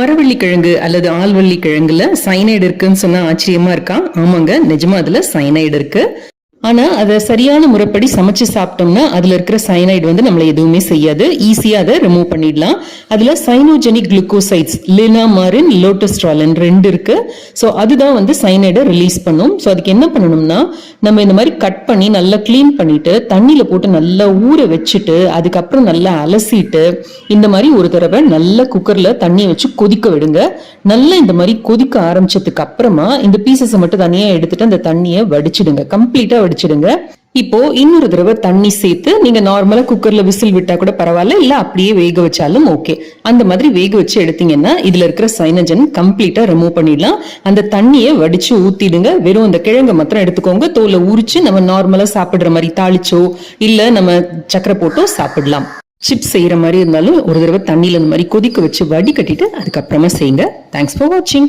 மரவள்ளி கிழங்கு அல்லது ஆள்வள்ளி கிழங்குல சைனைடு இருக்குன்னு சொன்னா ஆச்சரியமா இருக்கா? ஆமாங்க, நிஜமா அதுல சைனைடு இருக்கு. ஆனா அதை சரியான முறைப்படி சமைச்சு சாப்பிட்டோம்னா அதுல இருக்கிற சைனைடு வந்து நம்மள எதுவுமே செய்யாது. ஈஸியா அதை ரிமூவ் பண்ணிடலாம். அதுல சைனோஜெனிக் குளுக்கோசைட்ஸ், லினாமாரின், லோட்டஸ்ட்ராலின் 2 இருக்கு. ஸோ அதுதான் வந்து சைனைடை ரிலீஸ் பண்ணும். ஸோ அதுக்கு என்ன பண்ணணும்னா, நம்ம இந்த மாதிரி கட் பண்ணி நல்லா கிளீன் பண்ணிட்டு தண்ணியில போட்டு நல்லா ஊற வச்சுட்டு அதுக்கப்புறம் நல்லா அலசிட்டு இந்த மாதிரி ஒரு தடவை நல்ல குக்கர்ல தண்ணியை வச்சு கொதிக்க விடுங்க. நல்லா இந்த மாதிரி கொதிக்க ஆரம்பிச்சதுக்கு அப்புறமா இந்த பீசஸை மட்டும் தனியா எடுத்துட்டு அந்த தண்ணியை வடிச்சிடுங்க, கம்ப்ளீட்டா வடிச்சிடுங்க. இப்போ இன்னொரு தடவை தண்ணி சேர்த்து நீங்க நார்மலா குக்கர்ல விசில் விட்டா கூட பரவாயில்ல, இல்ல அப்படியே வேக வச்சாலும் ஓகே. அந்த மாதிரி வேக வச்சு எடுத்தீங்கன்னா இதுல இருக்கிற சைனஜன் கம்ப்ளீட்டா ரிமூவ் பண்ணிடலாம். அந்த தண்ணியை வடிச்சு ஊத்திடுங்க. வெறும் அந்த கிழங்க மாத்திரம் எடுத்துக்கோங்க. தோலை உரிச்சு நம்ம நார்மலா சாப்பிடுற மாதிரி தாளிச்சோ இல்ல நம்ம சக்கரை போட்டோ சாப்பிடலாம். சிப்ஸ் செய்யற மாதிரி இருந்தாலும் ஒரு தடவை தண்ணியில இந்த மாதிரி கொதிக்க வச்சு வடி கட்டிட்டு அதுக்கப்புறமா செய்யுங்க. தேங்க்ஸ் ஃபார் வாட்சிங்.